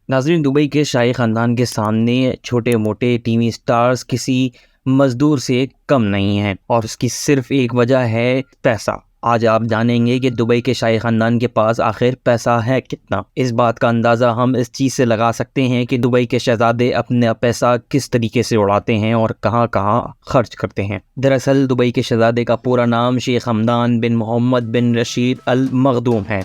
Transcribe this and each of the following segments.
नाज़रीन, दुबई के शाही ख़ानदान के सामने छोटे मोटे टीवी स्टार्स किसी मज़दूर से कम नहीं हैं और उसकी सिर्फ एक वजह है पैसा। आज आप जानेंगे कि दुबई के शाही ख़ानदान के पास आखिर पैसा है कितना। इस बात का अंदाज़ा हम इस चीज़ से लगा सकते हैं कि दुबई के शहज़ादे अपना पैसा किस तरीके से उड़ाते हैं और कहाँ कहाँ खर्च करते हैं। दरअसल दुबई के शहज़ादे का पूरा नाम शेख हमदान बिन मोहम्मद बिन रशीद अल मखदूम है।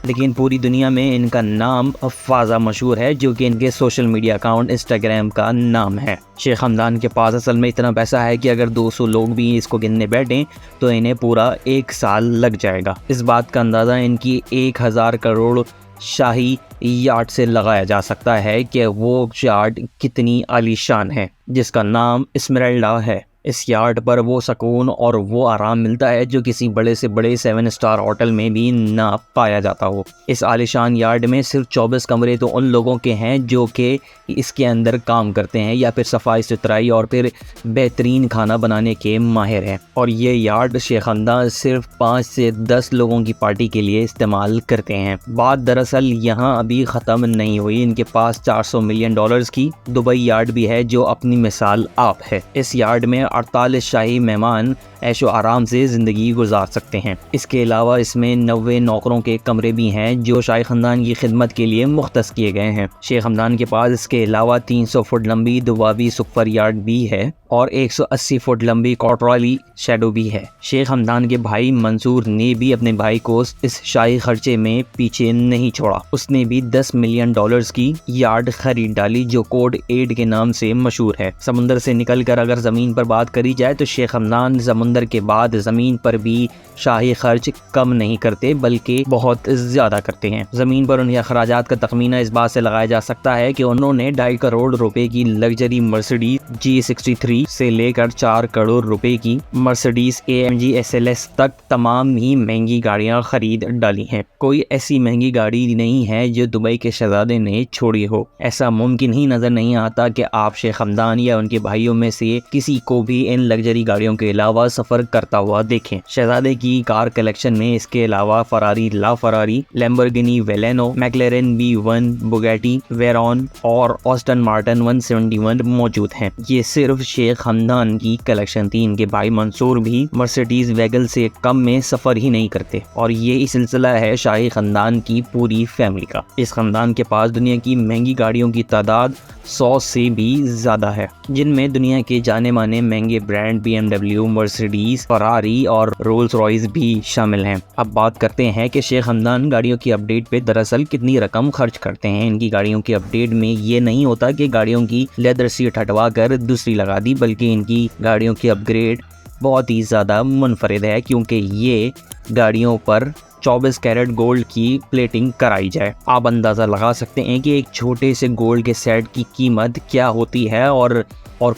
लेकिन पूरी दुनिया में इनका नाम अफ़वाज़ा मशहूर है, जो कि इनके सोशल मीडिया अकाउंट इंस्टाग्राम का नाम है। शेख हमदान के पास असल में इतना पैसा है कि अगर 200 लोग भी इसको गिनने बैठें तो इन्हें पूरा 1 साल लग जाएगा। इस बात का अंदाज़ा इनकी 1000 करोड़ शाही यार्ड से लगाया जा सकता है कि वो यार्ड कितनी आलीशान है, जिसका नाम एस्मेराल्डा है। इस यार्ड पर वो सुकून और वो आराम मिलता है जो किसी बड़े से बड़े 7 स्टार होटल में भी ना पाया जाता हो। इस आलीशान यार्ड में सिर्फ 24 कमरे तो उन लोगों के हैं जो कि इसके अंदर काम करते हैं या फिर सफाई सुथराई और फिर बेहतरीन खाना बनाने के माहिर हैं। और ये यार्ड शेख हमदान सिर्फ 5 से 10 लोगों की पार्टी के लिए इस्तेमाल करते हैं। बात दरअसल यहाँ अभी ख़त्म नहीं हुई। इनके पास $400 मिलियन की दुबई यार्ड भी है जो अपनी मिसाल आप है। इस यार्ड में 48 शाही मेहमान ऐशो आराम से ज़िंदगी गुजार सकते हैं। इसके अलावा इसमें 90 नौकरों के कमरे भी हैं जो शाही ख़ानदान की खिदमत के लिए मुख्तस किए गए हैं। शेख हमदान के पास इसके अलावा 300 फुट लंबी दुबाबी सुपर यार्ड भी है और 180 फुट लंबी कॉटरॉली शैडो भी है। शेख हमदान के भाई मंसूर ने भी अपने भाई को इस शाही खर्चे में पीछे नहीं छोड़ा। उसने भी $10 मिलियन की यार्ड खरीद डाली जो कोड 8 के नाम से मशहूर है। समुंदर से निकलकर अगर ज़मीन पर बात करी जाए तो शेख हमदान समुंदर के बाद ज़मीन पर भी शाही खर्च कम नहीं करते बल्कि बहुत ज़्यादा करते हैं। ज़मीन पर उनके अखराजात का तखमीना इस बात से लगाया जा सकता है कि उन्होंने 2.5 करोड़ रुपए की लग्जरी मर्सिडीज G63 से लेकर 4 करोड़ रुपए की मर्सिडीज AMG SLS तक तमाम ही महंगी गाड़ियां खरीद डाली हैं। कोई ऐसी महंगी गाड़ी नहीं है जो दुबई के शहजादे ने छोड़ी हो। ऐसा मुमकिन ही नज़र नहीं आता कि आप शेख हमदान या उनके भाइयों में से किसी को भी इन लग्जरी गाड़ियों के अलावा सफ़र करता हुआ देखें। शहजादे की कार कलेक्शन में इसके अलावा Ferrari, La Ferrari, Lamborghini Veneno, McLaren B1, Bugatti Veyron और ऑस्टन मार्टिन 171 मौजूद हैं। ये सिर्फ शेख हमदान की कलेक्शन थी। इनके भाई मंसूर भी मर्सिडीज वैगन से कम में सफ़र ही नहीं करते और ये सिलसिला है शाही ख़ानदान की पूरी फैमिली का। इस ख़ानदान के पास दुनिया की महंगी गाड़ियों की तादाद 100 से भी ज़्यादा है, जिनमें दुनिया के जाने माने महंगे ब्रांड BMW, मर्सिडीज, फरारी और रोल्स रॉयस भी शामिल हैं। अब बात करते हैं कि शेख हमदान गाड़ियों की अपडेट पे दरअसल कितनी रकम खर्च करते हैं। इनकी गाड़ियों की अपडेट में ये नहीं होता कि गाड़ियों की लेदर सीट हटवा कर दूसरी लगा दी, बल्कि इनकी गाड़ियों की अपग्रेड बहुत ही ज़्यादा मुनफरिद है क्योंकि ये गाड़ियों पर 24 कैरेट गोल्ड की प्लेटिंग कराई जाए। आप अंदाज़ा लगा सकते हैं कि एक छोटे से गोल्ड के सेट की कीमत क्या होती है और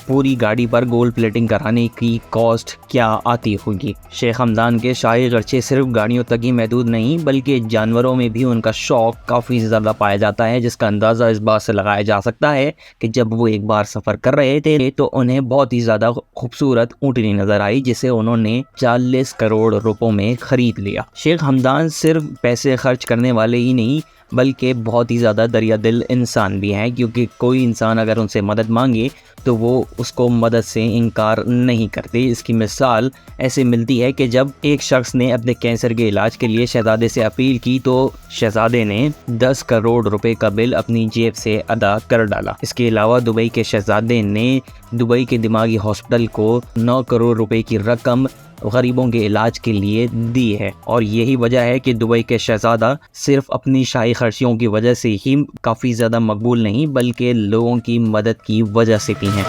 पूरी गाड़ी पर गोल्ड प्लेटिंग कराने की कॉस्ट क्या आती होगी। शेख हमदान के शाही खर्चे सिर्फ गाड़ियों तक ही महदूद नहीं बल्कि जानवरों में भी उनका शौक काफ़ी ज़्यादा पाया जाता है, जिसका अंदाज़ा इस बात से लगाया जा सकता है कि जब वो एक बार सफ़र कर रहे थे तो उन्हें बहुत ही ज़्यादा खूबसूरत ऊँटनी नज़र आई जिसे उन्होंने 40 करोड़ रुपयों में ख़रीद लिया। शेख हमदान सिर्फ पैसे खर्च करने वाले ही नहीं बल्कि बहुत ही ज़्यादा दरिया दिल इंसान भी हैं, क्योंकि कोई इंसान अगर उनसे मदद मांगे तो वो उसको मदद से इनकार नहीं करते। इसकी मिसाल ऐसे मिलती है कि जब एक शख्स ने अपने कैंसर के इलाज के लिए शहजादे से अपील की तो शहजादे ने 10 करोड़ रुपए का बिल अपनी जेब से अदा कर डाला। इसके अलावा दुबई के शहजादे ने दुबई के दिमागी हॉस्पिटल को 9 करोड़ रुपए की रकम गरीबों के इलाज के लिए दी है और यही वजह है कि दुबई के शहजादा सिर्फ अपनी शाही खर्चियों की वजह से ही काफ़ी ज़्यादा मकबूल नहीं बल्कि लोगों की मदद की वजह से भी हैं।